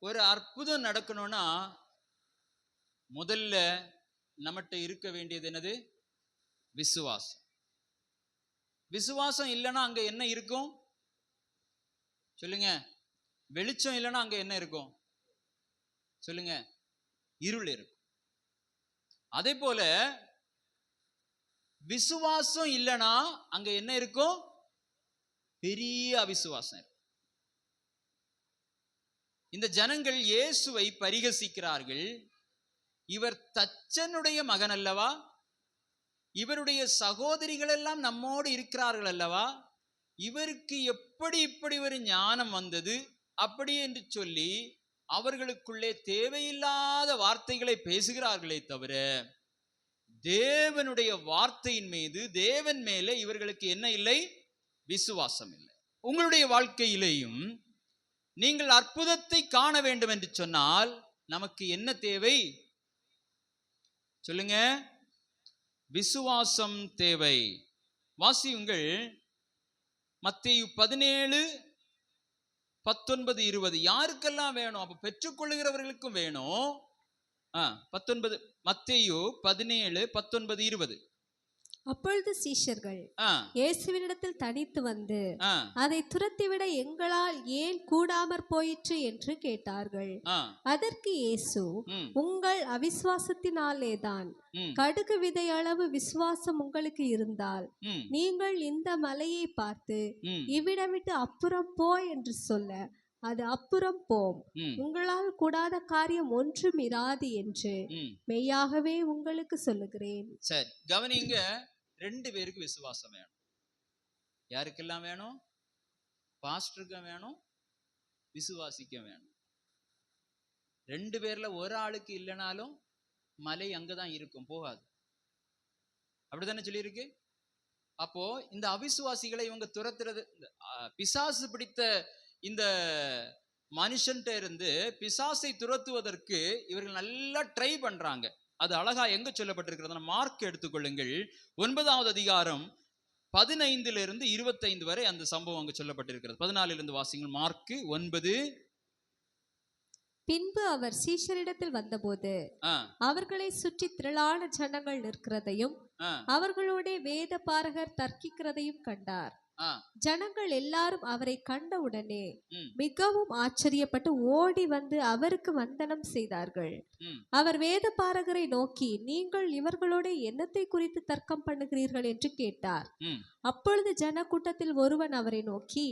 ஒரு அற்புதம் நடக்கணும்னா முதல்ல நம்மகிட்ட இருக்க வேண்டியது என்னது? விசுவாசம். விசுவாசம் இல்லைன்னா அங்க என்ன இருக்கும் சொல்லுங்க? வெளிச்சம் இல்லைன்னா அங்க என்ன இருக்கும் சொல்லுங்க? இருள் இருக்கும். அதே போல விசுவாசம் இல்லைன்னா அங்க என்ன இருக்கும்? பெரிய அவிசுவாசம். இந்த ஜனங்கள் இயேசுவை பரிகசிக்கிறார்கள். இவர் தச்சனுடைய மகன் அல்லவா? இவருடைய சகோதரிகள் எல்லாம் நம்மோடு இருக்கிறார்கள் அல்லவா? இவருக்கு எப்படி இப்படி ஒரு ஞானம் வந்தது? அப்படி என்று சொல்லி அவர்களுக்குள்ளே தேவையில்லாத வார்த்தைகளை பேசுகிறார்களே தவிர தேவனுடைய வார்த்தையின் மீது, தேவன் மேலே இவர்களுக்கு என்ன இல்லை? விசுவாசம் இல்லை. உங்களுடைய வாழ்க்கையிலேயும் நீங்கள் அற்புதத்தை காண வேண்டும் என்று சொன்னால் நமக்கு என்ன தேவை சொல்லுங்க? விசுவாசம் தேவை. வாசியுங்கள் மத்தேயு 17, 19, 20. யாருக்கெல்லாம் வேணும்? அப்ப பெற்றுக்கொள்ளுகிறவர்களுக்கும் வேணும். 19 மத்தேயு 17, 19, 20. அப்பொழுது சீஷர்கள் இயேசுவினிடத்தில் தனித்து வந்து அதை துரத்திவிட எங்களால் ஏன் கூடாமற் போயிற்று என்று கேட்டார்கள். அதற்கு இயேசு, உங்கள் அவிசுவாசத்தினாலேதான். கடுகு விதை அளவு விசுவாசம் உங்களுக்கு இருந்தால் நீங்கள் இந்த மலையை பார்த்து இவ்விடம் விட்டு அப்புறம் போ என்று சொல்ல அது அப்புறம் போம். உங்களால் கூடாத காரியம் ஒன்றும் இராது என்று மெய்யாகவே உங்களுக்கு சொல்லுகிறேன். சரி, கவனிங்க. 2 பேருக்கு விசுவாசம் வேணும். யாருக்கெல்லாம் வேணும்? பாஸ்டருக்கு வேணும், விசுவாசிக்க வேணும். 2 பேர்ல ஒரு ஆளுக்கு இல்லைனாலும் மலை அங்கதான் இருக்கும், போகாது. அப்படித்தானே சொல்லியிருக்கு. அப்போ இந்த அவிசுவாசிகளை இவங்க துரத்துறது, பிசாசு பிடித்த இந்த மனுஷன்ட்ட இருந்து பிசாசை துரத்துவதற்கு இவர்கள் நல்லா ட்ரை பண்றாங்க. அது அழகா எங்க சொல்லப்பட்டிருக்கிறது? மார்க் எடுத்துக்கொள்ளுங்கள், 9வது அதிகாரம் 15 - 25 வரை அந்த சம்பவம் அங்கு சொல்லப்பட்டிருக்கிறது. 14 வாசிங்கள். மார்க் 9. பின்பு அவர் சீஷரிடத்தில் வந்தபோது அவர்களை சுற்றி திரளான ஜனங்கள் நிற்கிறதையும் அவர்களோட வேத பாரகர் தர்க்கிக்கிறதையும் கண்டார். ஜனங்கள் எல்லாரும் அவரை கண்டவுடனே மிகவும் ஆச்சரியப்பட்டு ஓடி வந்து அவருக்கு வந்தனம் செய்தார்கள். அவர் வேத பாரகரை நோக்கி, நீங்கள் இவர்களோட என்னத்தை குறித்து தர்க்கம் பண்ணுகிறீர்கள் என்று கேட்டார். அப்பொழுது ஜன கூட்டத்தில் ஒருவன் அவரை நோக்கி,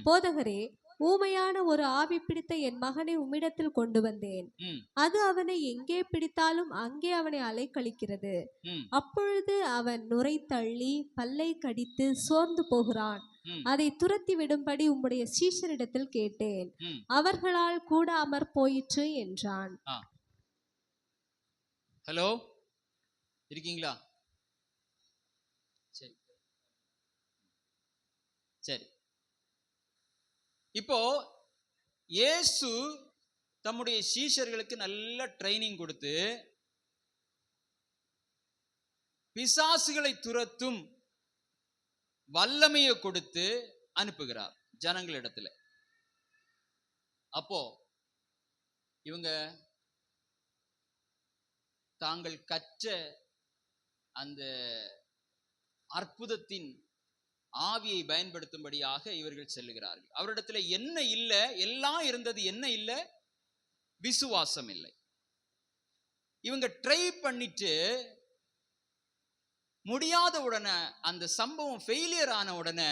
போதகரே, ஊமையான ஒரு ஆவி பிடித்த என் மகனை உம்மிடத்தில் கொண்டு வந்தேன். அது அவனை எங்கே பிடித்தாலும் அங்கே அவனை அலைக்கழிக்கிறது. அப்பொழுது அவன் நுரை தள்ளி பல்லை கடித்து சோர்ந்து போகிறான். அதை துரத்தி விடும்படி உம்முடைய சீஷரிடத்தில் கேட்டேன், அவர்களால் கூடாமற் போயிற்று என்றான். ஹலோ, இருக்கீங்களா? சரி சரி. இப்போ இயேசு தம்முடைய சீஷர்களுக்கு நல்ல ட்ரைனிங் கொடுத்து பிசாசுகளை துரத்தும் வல்லமையை கொடுத்து அனுப்புகிறார் ஜனங்களிடத்துல. அப்போ இவங்க தாங்கள் கற்ற அந்த அற்புதத்தின் ஆவியை பயன்படுத்தும்படியாக இவர்கள் செல்லுகிறார்கள். அவரிடத்துல என்ன இல்லை? எல்லாம் இருந்தது. என்ன இல்லை? விசுவாசம் இல்லை. இவங்க ட்ரை பண்ணிட்டு முடியாத உடனே, அந்த சம்பவம் ஃபெயிலியர் ஆன உடனே,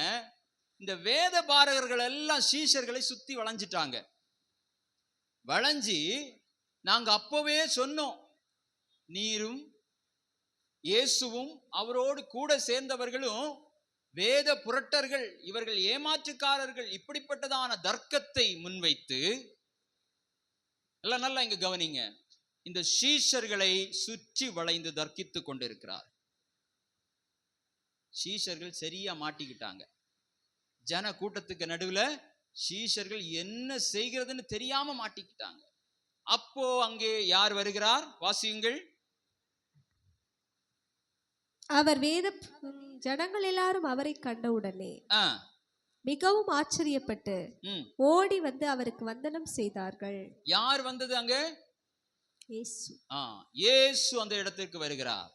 இந்த வேத பாரகர்கள் எல்லாம் சீஷர்களை சுத்தி வளைஞ்சிட்டாங்க. வளைஞ்சி, நாங்க அப்பவே சொன்னோம், நீரும் இயேசுவும் அவரோடு கூட சேர்ந்தவர்களும் வேத புரட்டர்கள், இவர்கள் ஏமாற்றுக்காரர்கள், இப்படிப்பட்டதான தர்க்கத்தை முன்வைத்து, நல்லா இங்க கவனிங்க, இந்த சீஷர்களை சுற்றி வளைந்து தர்க்கித்து கொண்டிருக்கிறார். சீஷர்கள் சரியா மாட்டிக்கிட்டாங்க. ஜன கூட்டத்துக்கு நடுவுல சீஷர்கள் என்ன செய்கிறதுன்னு தெரியாம மாட்டிக்கிட்டாங்க. அப்போ அங்கே யார் வருகிறார்? வாசியுங்கள். அவர் ஜனங்கள் எல்லாரும் அவரை கண்டவுடனே மிகவும் ஆச்சரியப்பட்டு ஓடி வந்து அவருக்கு வந்தனம் செய்தார்கள். யார் வந்தது அங்க? இயேசு. இயேசு அந்த இடத்திற்கு வருகிறார்.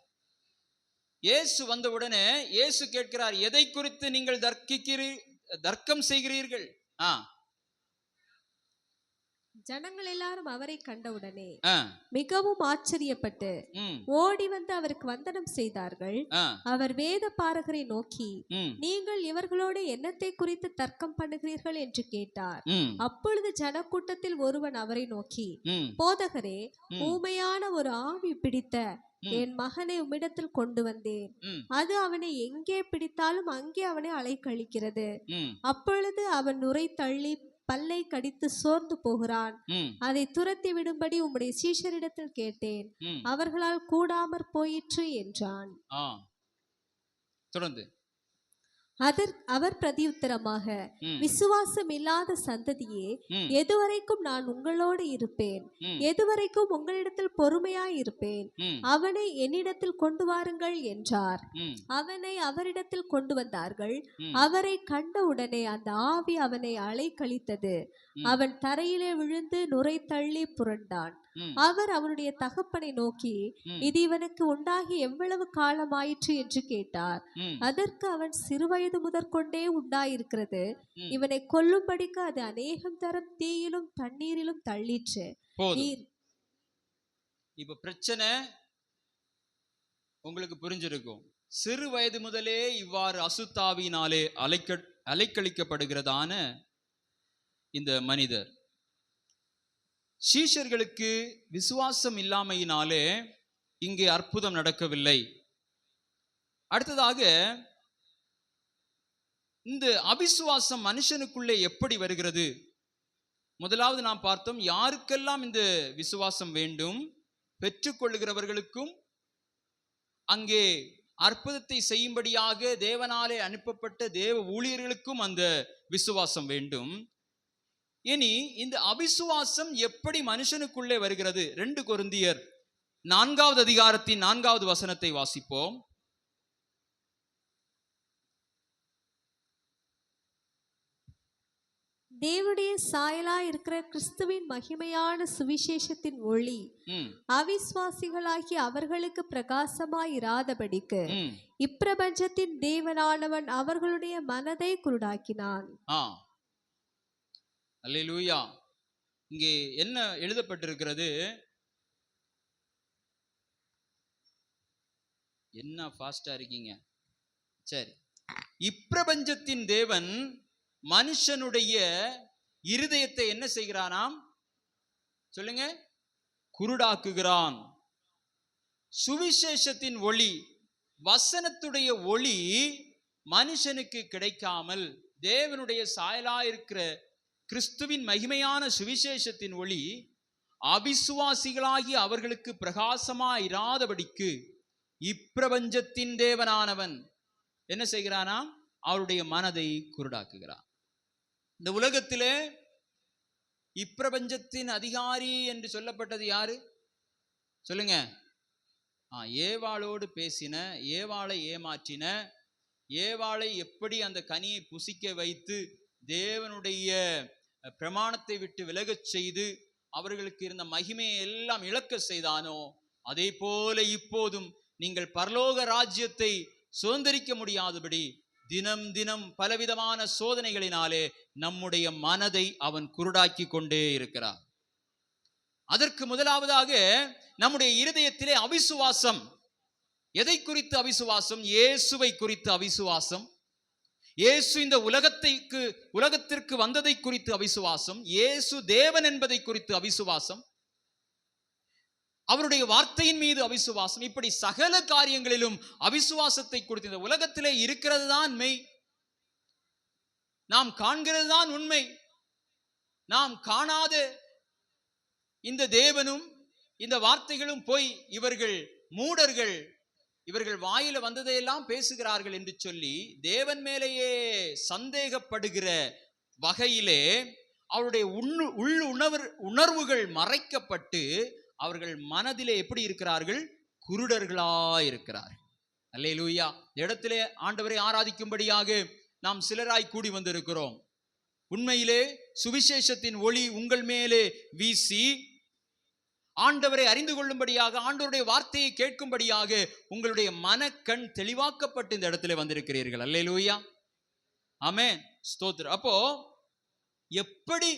இயேசு வந்த உடனே இயேசு கேட்கிறார், எதை குறித்து நீங்கள் தர்க்கம் செய்கிறீர்கள்? ஜனங்கள் எல்லாரும் அவரை கண்டவுடனே மிகவும் ஆச்சரியப்பட்டு ஓடி வந்து அவருக்கு வந்தனம் செய்தார்கள். அவர் வேத பாரகரை நோக்கி, நீங்கள் இவர்களோடு என்னத்தை குறித்து தர்க்கம் பண்ணுகிறீர்கள் என்று கேட்டார். அப்பொழுது ஜனக்கூட்டத்தில் ஒருவன் அவரை நோக்கி, போதகரே, ஊமையான ஒரு ஆவி பிடித்த என் மகனை உம்மிடத்தில் கொண்டு வந்தேன். அது அவனை எங்கே பிடித்தாலும் அங்கே அவனை அலைக்கழிக்கிறது. அப்பொழுது அவன் நுரை தள்ளி பல்லை கடித்து சோர்ந்து போகிறான். அதை துரத்தி விடும்படி உம்முடைய சீஷரிடத்தில் கேட்டேன், அவர்களால் கூடாமற் போயிற்று என்றான். தொடர்ந்து அவர் பிரதியுத்தரமாக, விசுவாசம் இல்லாத சந்ததியே, எதுவரைக்கும் நான் உங்களோடு இருப்பேன்? எதுவரைக்கும் உங்களிடத்தில் பொறுமையாய் இருப்பேன்? அவனை என்னிடத்தில் கொண்டு வாருங்கள் என்றார். அவனை அவரிடத்தில் கொண்டு வந்தார்கள். அவரை கண்டவுடனே அந்த ஆவி அவனை அலைக்கழித்தது. அவன் தரையிலே விழுந்து நுரை தள்ளி புரண்டான். அவர் அவனுடைய தகப்பனை நோக்கி, இது இவனுக்கு உண்டாகி எவ்வளவு காலம் ஆயிற்று என்று கேட்டார். அதற்கு அவன், சிறுவயது முதற்கொண்டே உண்டாயிருக்கிறது. இவனை கொல்லும்படிக்கு அது அநேகம் தரம் தீயிலும் தண்ணீரிலும் தள்ளிற்று. இப்ப பிரச்சனை உங்களுக்கு புரிஞ்சிருக்கும். சிறு வயது முதலே இவ்வாறு அசுத்தாவினாலே அலைக்கழிக்கப்படுகிறதான இந்த மனிதர், சீஷர்களுக்கு விசுவாசம் இல்லாமையினாலே இங்கே அற்புதம் நடக்கவில்லை. அடுத்ததாக, இந்த அவிசுவாசம் மனுஷனுக்குள்ளே எப்படி வருகிறது? முதலாவது நாம் பார்த்தோம், யாருக்கெல்லாம் இந்த விசுவாசம் வேண்டும்? பெற்றுக்கொள்ளுகிறவர்களுக்கும், அங்கே அற்புதத்தை செய்யும்படியாக தேவனாலே அனுப்பப்பட்ட தேவ ஊழியர்களுக்கும் அந்த விசுவாசம் வேண்டும். இனி இந்த அவிசுவாசம் எப்படி மனுஷனுக்குள்ளே வருகிறது? 2 கொரிந்தியர் 4வது அதிகாரத்தின் 4வது வசனத்தை வாசிப்போம். தேவனுடைய சாயலா இருக்கிற கிறிஸ்துவின் மகிமையான சுவிசேஷத்தின் ஒளி அவிசுவாசிகளாகி அவர்களுக்கு பிரகாசமாய் இராதபடிக்கு இப்பிரபஞ்சத்தின் தேவனானவன் அவர்களுடைய மனதை குருடாக்கினான். அல்லேலூயா. இங்கே என்ன எழுதப்பட்டிருக்கிறது? என்ன ஃபாஸ்டா இருக்கீங்க? சரி, இப்பிரபஞ்சத்தின் தேவன் மனுஷனுடைய இருதயத்தை என்ன செய்கிறானாம்? சொல்லுங்க. குருடாக்குகிறான். சுவிசேஷத்தின் ஒளி, வசனத்துடைய ஒளி மனுஷனுக்கு கிடைக்காமல், தேவனுடைய சாயலாயிருக்கிற கிறிஸ்துவின் மகிமையான சுவிசேஷத்தின் ஒளி அவிசுவாசிகளாகி அவர்களுக்கு பிரகாசமாயிராதபடிக்கு இப்பிரபஞ்சத்தின் தேவனானவன் என்ன செய்கிறானா? அவருடைய மனதை குருடாக்குகிறான். இந்த உலகத்திலே இப்பிரபஞ்சத்தின் அதிகாரி என்று சொல்லப்பட்டது யாரு? சொல்லுங்க. ஏவாளோடு பேசின, ஏவாளை ஏமாற்றின, ஏவாளை எப்படி அந்த கனியை புசிக்க வைத்து தேவனுடைய பிரமாணத்தை விட்டு விலகச் செய்து அவர்களுக்கு இருந்த மகிமையை எல்லாம் இழக்க செய்தானோ, அதே போல இப்போதும் நீங்கள் பரலோக ராஜ்யத்தை சுதந்திரிக்க முடியாதபடி தினம் தினம் பலவிதமான சோதனைகளினாலே நம்முடைய மனதை அவன் குருடாக்கி கொண்டே இருக்கிறார். அதற்கு முதலாவதாக நம்முடைய இருதயத்திலே அவிசுவாசம். எதை குறித்து அவிசுவாசம்? இயேசுவை குறித்து அவிசுவாசம். இயேசு இந்த உலகத்திற்கு வந்ததை குறித்து அவிசுவாசம். இயேசு தேவன் என்பதை குறித்து அவிசுவாசம். அவருடைய வார்த்தையின் மீது அவிசுவாசம். இப்படி சகல காரியங்களிலும் அவிசுவாசத்தை குறித்து, இந்த உலகத்திலே இருக்கிறது தான் மெய், நாம் காண்கிறது தான் உண்மை, நாம் காணாத இந்த தேவனும் இந்த வார்த்தைகளும் போய் இவர்கள் மூடர்கள், இவர்கள் வாயில வந்ததையெல்லாம் பேசுகிறார்கள் என்று சொல்லி தேவன் மேலேயே சந்தேகப்படுகிற வகையிலே அவருடைய உணர்வுகள் மறைக்கப்பட்டு அவர்கள் மனதிலே எப்படி இருக்கிறார்கள்? குருடர்களாய் இருக்கிறார்கள். அல்லேலூயா. இடத்திலே ஆண்டவரை ஆராதிக்கும்படியாக நாம் சிலராய் கூடி வந்திருக்கிறோம். உண்மையிலே சுவிசேஷத்தின் ஒளி உங்கள் மேலே வீசி ஆண்டவரை அறிந்து கொள்ளும்படியாக, ஆண்டவருடைய வார்த்தையை கேட்கும்படியாக உங்களுடைய மனக்கண் தெளிவாக்கப்பட்டு இந்த இடத்துல வந்திருக்கிறீர்கள். அல்லேலூயா, ஆமென், ஸ்தோத்திரம். அப்போ எப்படி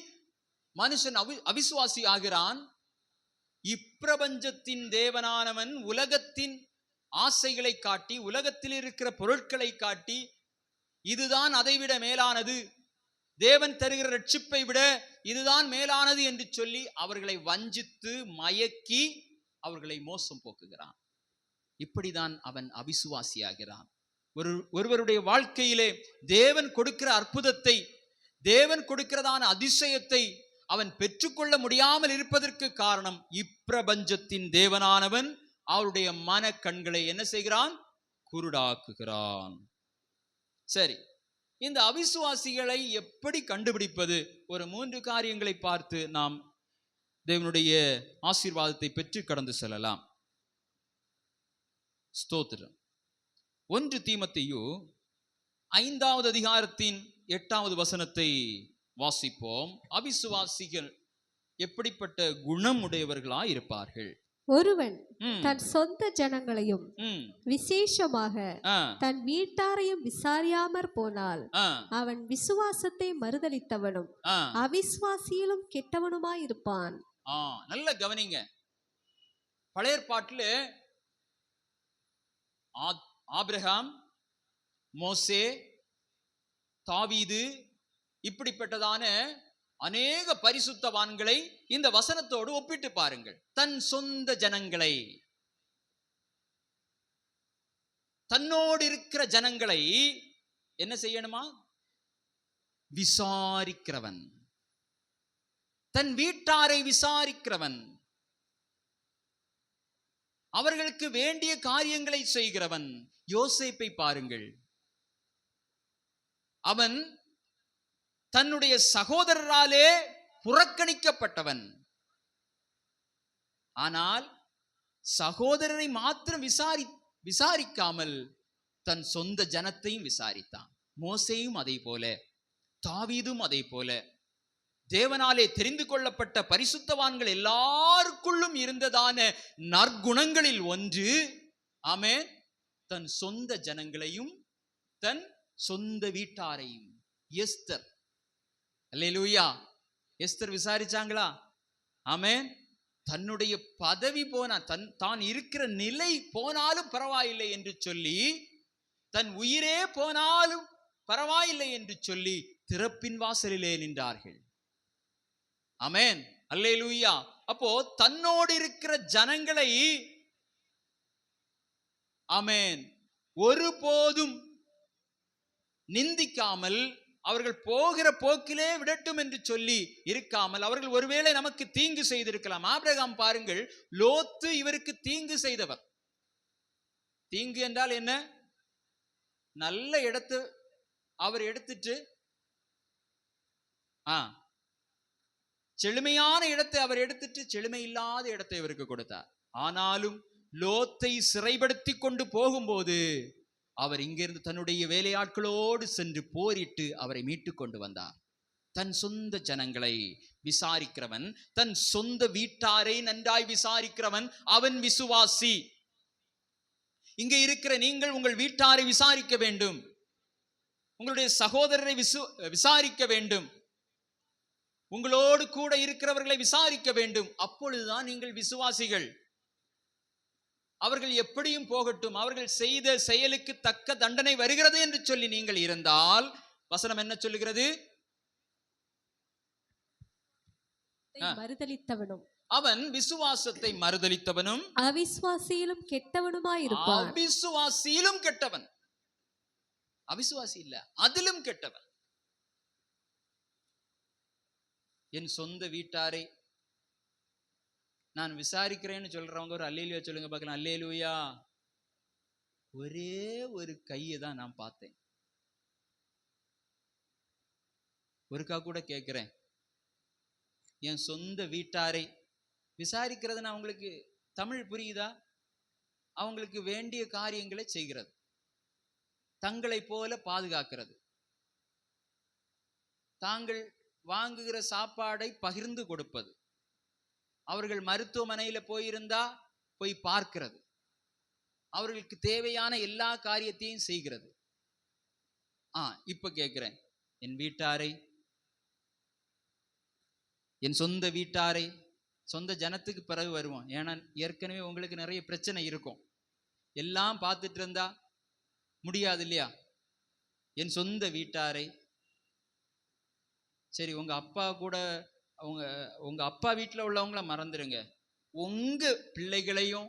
மனுஷன் அவிசுவாசி ஆகிறான்? இப்பிரபஞ்சத்தின் தேவனானவன் உலகத்தின் ஆசைகளை காட்டி, உலகத்தில் இருக்கிற பொருட்களை காட்டி, இதுதான் அதைவிட மேலானது, தேவன் தருகிற ரட்சிப்பை விட இதுதான் மேலானது என்று சொல்லி அவர்களை வஞ்சித்து மயக்கி அவர்களை மோசம் போக்குகிறான். இப்படிதான் அவன் அவிசுவாசியாகிறான். ஒருவருடைய வாழ்க்கையிலே தேவன் கொடுக்கிற அற்புதத்தை, தேவன் கொடுக்கிறதான அதிசயத்தை அவன் பெற்றுக்கொள்ள முடியாமல் இருப்பதற்கு காரணம், இப்பிரபஞ்சத்தின் தேவனானவன் அவருடைய மன கண்களை என்ன செய்கிறான்? குருடாக்குகிறான். சரி, இந்த அவிசுவாசிகளை எப்படி கண்டுபிடிப்பது? ஒரு 3 காரியங்களை பார்த்து நாம் தேவனுடைய ஆசீர்வாதத்தை பெற்று கடந்து செல்லலாம். ஸ்தோத்திரம். 1 தீமோத்தேயு 5வது அதிகாரத்தின் 8வது வசனத்தை வாசிப்போம். அவிசுவாசிகள் எப்படிப்பட்ட குணம் உடையவர்களாய் இருப்பார்கள்? ஒருவன் தன் சொந்த ஜனங்களையும் விசேஷமாக தன் வீட்டாரையும் விசாரியாமற் போனால் அவன் விசுவாசத்தை மறுதலித்தவனும் அவிசுவாசியிலும் கெட்டவனுமாயிருப்பான். நல்ல கவனிங்க. பழைய ஏற்பாட்டில் ஆபிரகாம், மோசே, தாவீது, இப்படிப்பட்டதான அநேக பரிசுத்தவான்களை இந்த வசனத்தோடு ஒப்பிட்டு பாருங்கள். தன் சொந்த ஜனங்களை, தன்னோடு இருக்கிற ஜனங்களை என்ன செய்யணுமா? விசாரிக்கிறவன், தன் வீட்டாரை விசாரிக்கிறவன், அவர்களுக்கு வேண்டிய காரியங்களை செய்கிறவன். யோசேப்பை பாருங்கள். அவன் தன்னுடைய சகோதரராலே புறக்கணிக்கப்பட்டவன். ஆனால் சகோதரரை மாத்திரம் விசாரிக்காமல் தன் சொந்த ஜனத்தையும் விசாரித்தான். மோசேயும் அதை போல, தாவீதும் அதை போல. தேவனாலே தெரிந்து கொள்ளப்பட்ட பரிசுத்தவான்கள் எல்லாருக்குள்ளும் இருந்ததான நற்குணங்களில் ஒன்று, ஆமென், தன் சொந்த ஜனங்களையும் தன் சொந்த வீட்டாரையும். எஸ்தர், அல்லேலூயா, எஸ்தர் விசாரிச்சாங்களா? ஆமென். தன்னுடைய பதவி போனா, தான் இருக்கிற நிலை போனாலும் பரவாயில்லை என்று சொல்லி, தன் உயிரே போனாலும் பரவாயில்லை என்று சொல்லி திறப்பின் வாசலிலே நின்றார்கள். ஆமென், அல்லேலூயா. அப்போ தன்னோடு இருக்கிற ஜனங்களை, ஆமென், ஒருபோதும் நிந்திக்காமல், அவர்கள் போகிற போக்கிலே விடட்டும் என்று சொல்லி இருக்காமல், அவர்கள் ஒருவேளை நமக்கு தீங்கு செய்திருக்கலாம். ஆபிரகாம் பாருங்கள், லோத்து இவருக்கு தீங்கு செய்தவர். தீங்கு என்றால் என்ன? நல்ல இடத்தை அவர் எடுத்துட்டு, செழுமையான இடத்தை அவர் எடுத்துட்டு செழுமை இல்லாத இடத்தை இவருக்கு கொடுத்தார். ஆனாலும் லோத்தை சிறைப்படுத்தி கொண்டு போகும்போது அவர் இங்கிருந்து தன்னுடைய வேலையாட்களோடு சென்று போரிட்டு அவரை மீட்டு கொண்டு வந்தார். தன் சொந்த ஜனங்களை விசாரிக்கிறவன், தன் சொந்த வீட்டாரை நன்றாய் விசாரிக்கிறவன், அவன் விசுவாசி. இங்கே இருக்கிற நீங்கள் உங்கள் வீட்டாரை விசாரிக்க வேண்டும், உங்களுடைய சகோதரரை விசாரிக்க வேண்டும், உங்களோடு கூட இருக்கிறவர்களை விசாரிக்க வேண்டும். அப்பொழுதுதான் நீங்கள் விசுவாசிகள். அவர்கள் எப்படியும் போகட்டும், அவர்கள் செய்த செயலுக்கு தக்க தண்டனை வருகிறது என்று சொல்லி நீங்கள் இருந்தால், வசனம் என்ன சொல்லுகிறது? மறுதலித்தவனும், அவன் விசுவாசத்தை மறுதலித்தவனும் அவிசுவாசியிலும் கெட்டவனுமாயிருப்பான். அவிசுவாசியிலும் கெட்டவன், அவிசுவாசி இல்ல, அதிலும் கெட்டவன். என் சொந்த வீட்டாரை நான் விசாரிக்கிறேன்னு சொல்றவங்க ஒரு அல்லேலூயா சொல்லுங்க பார்க்கலாம். அல்லேலூயா. ஒரே ஒரு கையை தான் நான் பார்த்தேன். ஒருக்கா கூட கேட்கிறேன், என் சொந்த வீட்டாரை விசாரிக்கிறது, நான் அவங்களுக்கு தமிழ் புரியுதா? அவங்களுக்கு வேண்டிய காரியங்களை செய்கிறது, தங்களை போல பாதுகாக்கிறது, தாங்கள் வாங்குகிற சாப்பாடை பகிர்ந்து கொடுப்பது, அவர்கள் மருத்துவமனையில போயிருந்தா போய் பார்க்கிறது, அவர்களுக்கு தேவையான எல்லா காரியத்தையும் செய்கிறது. இப்ப கேட்கிறேன், என் வீட்டாரை, என் சொந்த வீட்டாரை, சொந்த ஜனத்துக்கு பிறகு வருவோம். ஏன்னா ஏற்கனவே உங்களுக்கு நிறைய பிரச்சனை இருக்கும். எல்லாம் பார்த்துட்டு இருந்தா முடியாது இல்லையா? என் சொந்த வீட்டாரை, சரி உங்க அப்பா கூட, உங்க அப்பா வீட்டில் உள்ளவங்கள மறந்துடுங்க, உங்க பிள்ளைகளையும்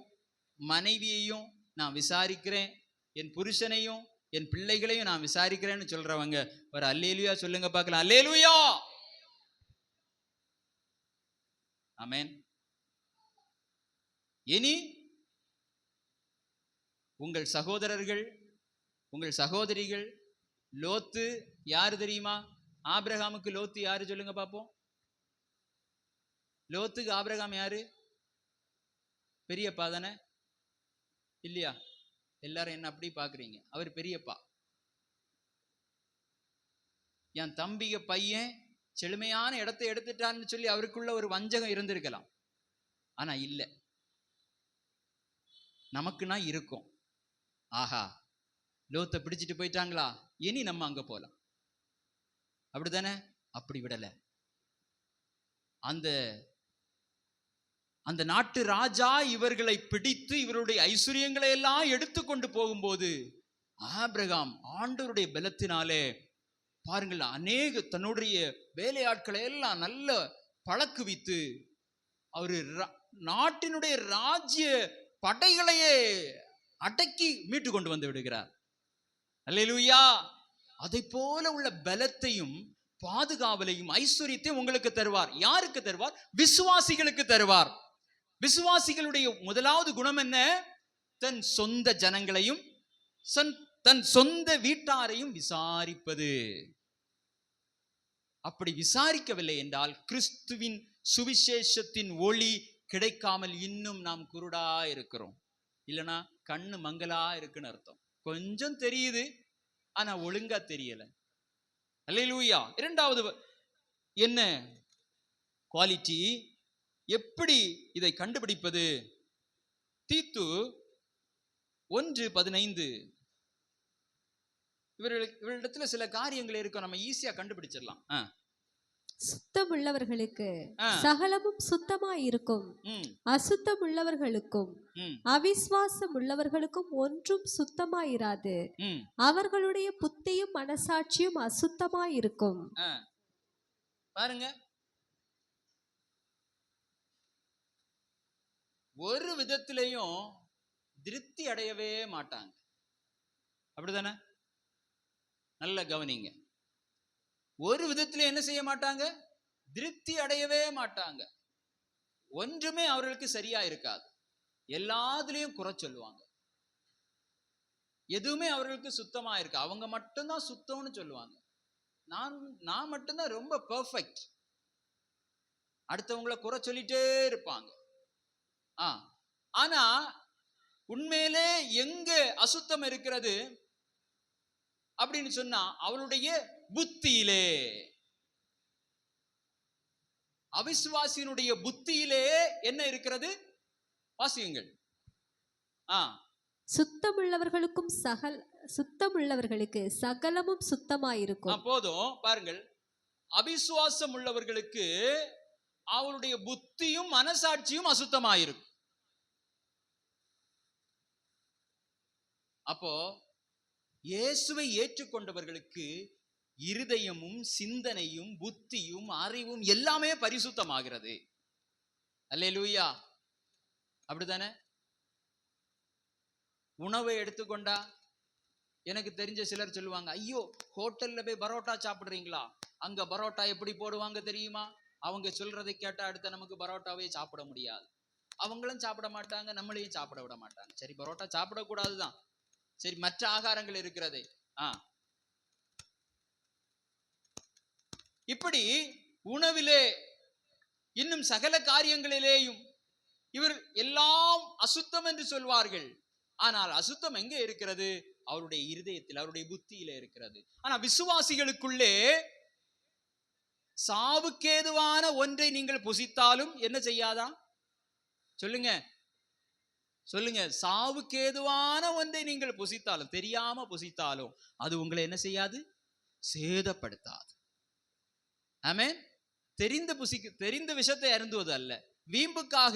மனைவியையும் நான் விசாரிக்கிறேன், என் புருஷனையும் என் பிள்ளைகளையும் நான் விசாரிக்கிறேன்னு சொல்றவங்க ஒரு அல்லேலூயா சொல்லுங்க பார்க்கலாம். அல்லேலூயா, ஆமென். இனி உங்கள் சகோதரர்கள், உங்கள் சகோதரிகள், லோத்து யாரு தெரியுமா? ஆபிரகாமுக்கு லோத்து யாரு சொல்லுங்க பாப்போம். லோத்துக்கு ஆபிரகாம் யாரு? பெரியப்பா தானே இல்லையா? எல்லாரும் என்ன அப்படி பாக்குறீங்க? அவர் பெரியப்பா. என் தம்பிக பையன் செழுமையான இடத்தை எடுத்துட்டான்னு சொல்லி அவருக்குள்ள ஒரு வஞ்சகம் இருந்திருக்கலாம். ஆனா இல்ல, நமக்குன்னா இருக்கும். ஆஹா, லோத்தை பிடிச்சிட்டு போயிட்டாங்களா, இனி நம்ம அங்க போலாம், அப்படித்தானே? அப்படி விடல. அந்த நாட்டு ராஜா இவர்களை பிடித்து இவருடைய ஐஸ்வர்யங்களை எல்லாம் எடுத்துக்கொண்டு போகும்போது ஆபிரகாம் ஆண்டவருடைய பலத்தினாலே பாருங்கள், அநேக தன்னுடைய வேலையாட்களை எல்லாம் நல்ல பழக்குவித்து அவரு நாட்டினுடைய ராஜ்ய படைகளையே அடக்கி மீட்டு கொண்டு வந்து விடுகிறார். அல்லேலூயா. அதை போல உள்ள பலத்தையும் பாதுகாவலையும் ஐஸ்வர்யத்தையும் உங்களுக்கு தருவார். யாருக்கு தருவார்? விசுவாசிகளுக்கு தருவார். விசுவாசிகளுடைய முதலாவது குணம் என்ன? தன் சொந்த ஜனங்களையும் தன் சொந்த வீட்டாரையும் விசாரிப்பது. அப்படி விசாரிக்கவில்லை என்றால் கிறிஸ்துவின் சுவிசேஷத்தின் ஒளி கிடைக்காமல் இன்னும் நாம் குருடா இருக்கிறோம். இல்லைன்னா கண்ணு மங்கலா இருக்குன்னு அர்த்தம். கொஞ்சம் தெரியுது, ஆனா ஒழுங்கா தெரியல. அல்லேலூயா. இரண்டாவது என்ன குவாலிட்டி? எப்படி இதை கண்டுபிடிப்பது? தீத்து 1:15. இவரிடத்துல சில காரியங்கள் இருக்கும், நம்ம ஈஸியா கண்டுபிடிச்சிடலாம். சுத்தம் உள்ளவர்களுக்கு சகலமும் சுத்தமாய் இருக்கும், அசுத்தம் உள்ளவர்களுக்கும் அவிசுவாசம் உள்ளவர்களுக்கும் ஒன்றும் சுத்தமாயிராது. அவர்களுடைய புத்தியும் மனசாட்சியும் அசுத்தமாய் இருக்கும். பாருங்க, ஒரு விதத்திலையும் திருப்தி அடையவே மாட்டாங்க. அப்படிதானே? நல்ல கவனிங்க. ஒரு விதத்திலே என்ன செய்ய மாட்டாங்க? திருப்தி அடையவே மாட்டாங்க. ஒன்றுமே அவர்களுக்கு சரியா இருக்காது. எல்லாத்துலயும் குறை சொல்லுவாங்க. எதுவுமே அவர்களுக்கு சுத்தமா இருக்கு. அவங்க மட்டும்தான் சுத்தம்னு சொல்லுவாங்க. நான் மட்டும்தான் ரொம்ப பெர்ஃபெக்ட். அடுத்தவங்களை குறை சொல்லிட்டே இருப்பாங்க. ஆனா உண்மையிலே எங்க அசுத்தம் இருக்கிறது அப்படின்னு சொன்னா அவளுடைய புத்தியிலே, அவிசுவாசியினுடைய புத்தியிலே என்ன இருக்கிறது? வாசியுங்கள். சுத்தமுள்ளவர்களுக்கு சகலமும் சுத்தமாயிருக்கும். போதும். பாருங்கள், அவிசுவாசம் உள்ளவர்களுக்கு அவளுடைய புத்தியும் மனசாட்சியும் அசுத்தமாயிருக்கும். அப்போ இயேசுவை ஏற்றுக்கொண்டவர்களுக்கு இருதயமும் சிந்தனையும் புத்தியும் அறிவும் எல்லாமே பரிசுத்தமாகிறது. அல்லேலூயா. அப்படித்தானே? உணவை எடுத்துக்கொண்டா எனக்கு தெரிஞ்ச சிலர் சொல்லுவாங்க, ஐயோ ஹோட்டல்ல போய் பரோட்டா சாப்பிடுறீங்களா, அங்க பரோட்டா எப்படி போடுவாங்க தெரியுமா? அவங்க சொல்றதை கேட்டா அடுத்த நமக்கு பரோட்டாவே சாப்பிட முடியாது. அவங்களும் சாப்பிட மாட்டாங்க, நம்மளையும் சாப்பிட விட மாட்டாங்க. சரி, பரோட்டா சாப்பிடக்கூடாதுதான், சரி மற்ற ஆகாரங்கள் இருக்கிறது. இப்படி உணவிலே இன்னும் சகல காரியங்களிலேயும் இவர் எல்லாம் அசுத்தம் என்று சொல்வார்கள். ஆனால் அசுத்தம் எங்கே இருக்கிறது? அவருடைய இருதயத்தில், அவருடைய புத்தியில இருக்கிறது. ஆனா விசுவாசிகளுக்குள்ளே சாவுக்கேதுவான ஒன்றை நீங்கள் புசித்தாலும் என்ன செய்யாதா? சொல்லுங்க சொல்லுங்க. சாவுக்கேதுவான ஒன்றை நீங்கள் புசித்தாலும், தெரியாம புசித்தாலும், அது உங்களை என்ன செய்யாது? சேதப்படுத்தாது. ஆமென். தெரிந்த விஷத்தை அருந்துவது அல்ல, வீம்புக்காக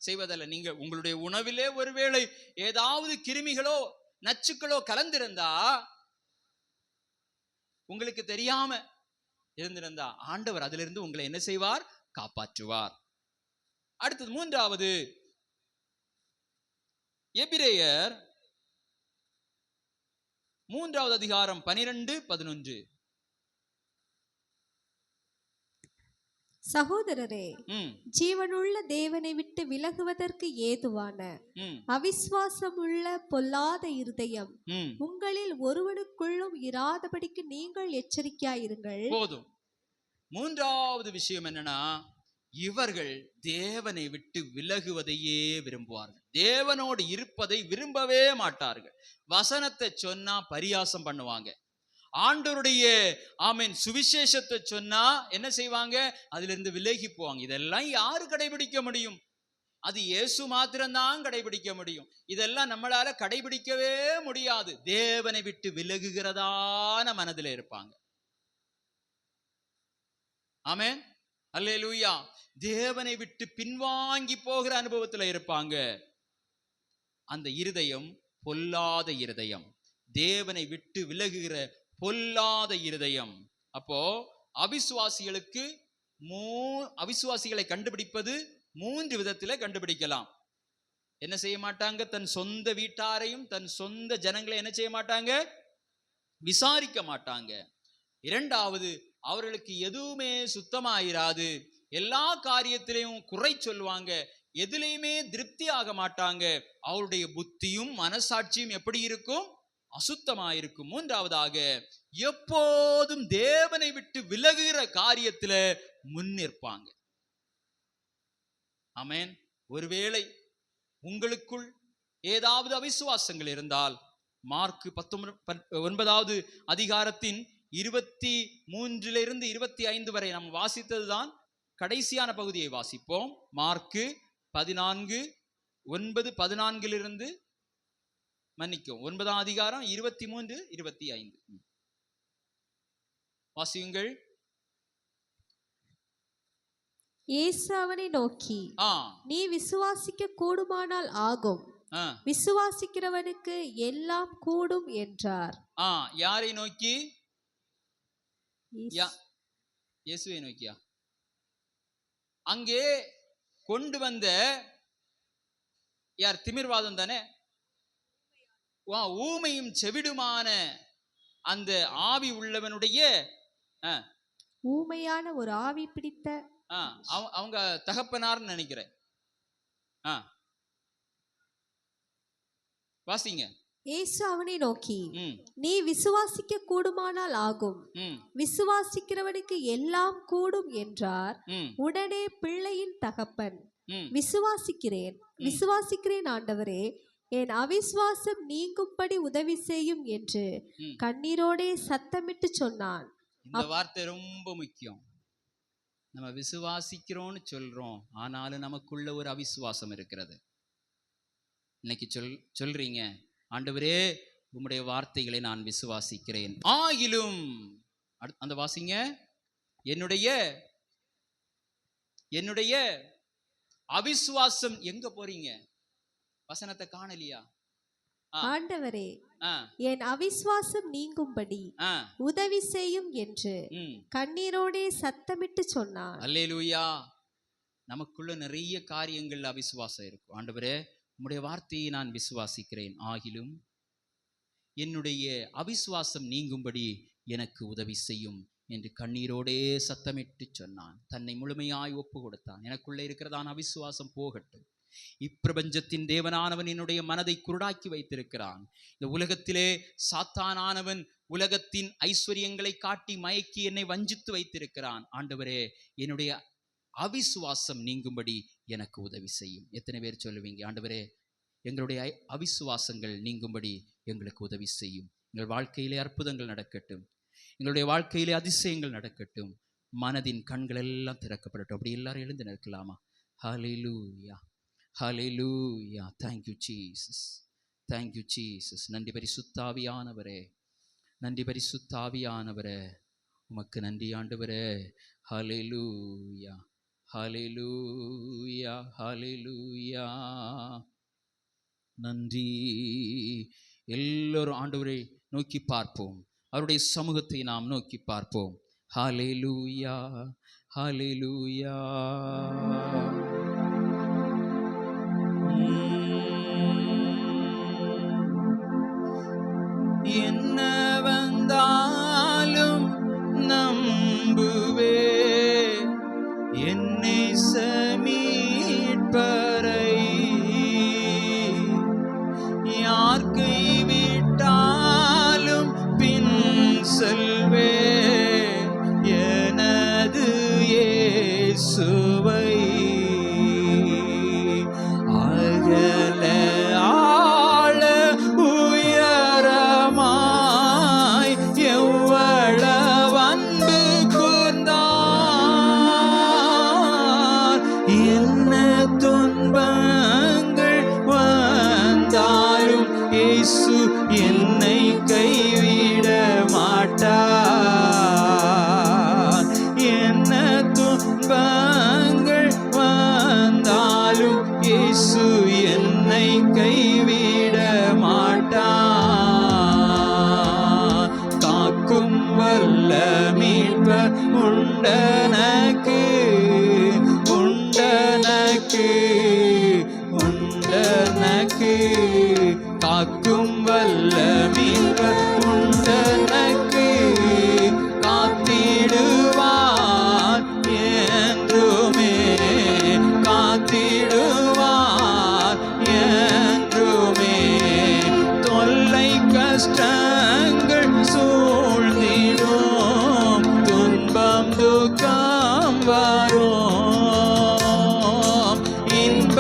செய்வதல்ல. நீங்க உங்களுடைய உணவிலே ஒருவேளை ஏதாவது கிருமிகளோ நச்சுக்களோ கலந்திருந்தா, உங்களுக்கு தெரியாம இருந்திருந்தா, ஆண்டவர் அதிலிருந்து உங்களை என்ன செய்வார்? காப்பாற்றுவார். அடுத்தது மூன்றாவது, எபிரேயர் 3வது அதிகாரம் 12-11. சகோதரரே, ஜீவனுள்ள தேவனை விட்டு விலகுவதற்கு ஏதுவான அவிசுவாசமுள்ள பொல்லாத இருதயம் உங்களில் ஒருவனுக்குள்ளும் இராதபடிக்கு நீங்கள் எச்சரிக்கையாயிருங்கள். போதும். மூன்றாவது விஷயம் என்னன்னா, இவர்கள் தேவனை விட்டு விலகுவதையே விரும்புவார்கள். தேவனோடு இருப்பதை விரும்பவே மாட்டார்கள். வசனத்தை சொன்னா பரியாசம் பண்ணுவாங்க. ஆண்டவருடைய ஆமென் சுவிசேஷத்தை சொன்னா என்ன செய்வாங்க? அதிலிருந்து விலகி போவாங்க. இதெல்லாம் யாரு கடைபிடிக்க முடியும்? அது இயேசு மாத்திரம்தான் கடைபிடிக்க முடியும். இதெல்லாம் நம்மளால கடைபிடிக்கவே முடியாது. தேவனை விட்டு விலகுகிறதான மனதில் இருப்பாங்க. ஆமென், அல்லேலூயா. தேவனை விட்டு பின்வாங்கி போகிற அனுபவத்தில் இருப்பாங்க. அந்த இருதயம் பொல்லாத இருதயம், தேவனை விட்டு விலகுகிற பொல்லாத இருதயம். அப்போ அவிசுவாசிகளை கண்டுபிடிப்பது 3 விதத்திலே கண்டுபிடிக்கலாம். என்ன செய்ய மாட்டாங்க? தன் சொந்த வீட்டாரையும் தன் சொந்த ஜனங்களை என்ன செய்ய மாட்டாங்க? விசாரிக்க மாட்டாங்க. இரண்டாவது, அவர்களுக்கு எதுவுமே சுத்தமாயிராது. எல்லா காரியத்திலையும் குறை சொல்லுவாங்க, எதிலையுமே திருப்தி ஆக மாட்டாங்க. அவருடைய புத்தியும் மனசாட்சியும் எப்படி இருக்கும்? அசுத்தமாயிருக்கும். மூன்றாவதாக, எப்போதும் தேவனை விட்டு விலகுகிற காரியத்துல முன்னிற்பாங்க. ஆமென். ஒருவேளை உங்களுக்குள் ஏதாவது அவிசுவாசங்கள் இருந்தால், மார்க் 19வது அதிகாரத்தின் 23 - 25 வரை நாம் வாசித்ததுதான் கடைசியான பகுதியை வாசிப்போம். மார்க் 14:9-14 மன்னிக்கும் 9ஆம் அதிகாரம் 23-25 வாசியுங்கள். இயேசு அவனை நோக்கி, நீ விசுவாசிக்க கூடுமானால் ஆகும், விசுவாசிக்கிறவனுக்கு எல்லாம் கூடும் என்றார். யாரை நோக்கி? இயேசுவை நோக்கியா? அங்கே கொண்டு வந்த யார்? திமிர்வாதம் தானே. ஊமையும் செவிடுமான அந்த ஆவி உள்ளவனுடைய ஊமையான ஒரு ஆவி பிடித்த அவங்க தகப்பனார்னு நினைக்கிறேன். வாசிங்க. இயேசு அவனை நோக்கி, நீ விசுவாசிக்க கூடுமானால் ஆகும், விசுவாசிக்கிறவனுக்கு எல்லாம் கூடும் என்றார். உடனே பிள்ளையின் தகப்பன், விசுவாசிக்கிறேன் ஆண்டவரே, என் அவிசுவாசம் நீங்கும்படி உதவி செய்யும் என்று கண்ணீரோடே சத்தமிட்டு சொன்னான். இந்த வார்த்தை ரொம்ப முக்கியம். நம்ம விசுவாசிக்கிறோம்னு சொல்றோம், ஆனாலும் நமக்குள்ள ஒரு அவிசுவாசம் இருக்கிறது. இன்னைக்கு சொல்றீங்க, ஆண்டவரே உம்முடைய வார்த்தைகளை நான் விசுவாசிக்கிறேன், ஆகிலும் அந்த வாசிங்க, என்னுடைய அவிசுவாசம் எங்க போறீங்க? வசனத்தை காணலியா? ஆண்டவரே என் அவிசுவாசம் நீங்கும்படி உதவி செய்யும் என்று கண்ணீரோடே சத்தமிட்டு சொன்னார். அல்லேலூயா. நமக்குள்ள நிறைய காரியங்கள் அவிசுவாசம் இருக்கும். ஆண்டவரே உம்முடைய வார்த்தையை நான் விசுவாசிக்கிறேன், ஆகிலும் என்னுடைய அவிசுவாசம் நீங்கும்படி எனக்கு உதவி செய்யும் என்று கண்ணீரோடே சத்தமிட்டு சொன்னான். தன்னை முழுமையாய் ஒப்பு கொடுத்தான். எனக்குள்ளே இருக்கிறதான அவிசுவாசம் போகட்டும். இப்பிரபஞ்சத்தின் தேவனானவன் என்னுடைய மனதை குருடாக்கி வைத்திருக்கிறான். இந்த உலகத்திலே சாத்தானானவன் உலகத்தின் ஐஸ்வர்யங்களை காட்டி மயக்கி என்னை வஞ்சித்து வைத்திருக்கிறான். ஆண்டவரே என்னுடைய அவிசுவாசம் நீங்கும்படி எனக்கு உதவி செய்யும். எத்தனை பேர் சொல்லுவீங்க, ஆண்டவரே எங்களுடைய அவிசுவாசங்கள் நீங்கும்படி எங்களுக்கு உதவி செய்யும். எங்கள் வாழ்க்கையிலே அற்புதங்கள் நடக்கட்டும், எங்களுடைய வாழ்க்கையிலே அதிசயங்கள் நடக்கட்டும். மனதின் கண்கள் எல்லாம் திறக்கப்படட்டும். அப்படி எல்லாரும் எழுந்து நிற்கலாமா? ஹல்லேலூயா, ஹல்லேலூயா. Thank you Jesus, thank you Jesus. நன்றி பரிசுத்த ஆவியானவரே, நன்றி பரிசுத்த ஆவியானவரே, உமக்கு நன்றி ஆண்டவரே. ஹல்லேலூயா, ஹல்லேலூயா, ஹல்லேலூயா. நன்றி. எல்லோரும் ஆண்டவரை நோக்கி பார்ப்போம், அவருடைய சமூகத்தை நாம் நோக்கி பார்ப்போம். ஹல்லேலூயா, ஹல்லேலூயா. என்ன வந்தாலும் நம்புவே என்னை மீட்பரை, யார் கைவிட்டாலும் பின் செல்வே எனது இயேசுவை. அகல ஆழ உயரமாய் எவ்வளவு அன்பு கூர்ந்தார். என்ன துன்பங்கள் வந்தாலும் இயேசு என்னை கைவிட மாட்டார். என்ன துன்பங்கள் வந்தாலும் இயேசு என்னை கைவிட மாட்டார். காக்கும் வல்ல மீட்பர் உண்டனக்கு, உண்டனக்கு, உண்டனக்கு. காக்கும் வல்ல மீட்பர் உண்டனக்கு, காத்திடுவார் என்றுமே, காத்திடுவார் என்றுமே. தொல்லை கஷ்டங்கள் சூழ்ந்திடும், துன்பம் துக்கம் வரும், இன்ப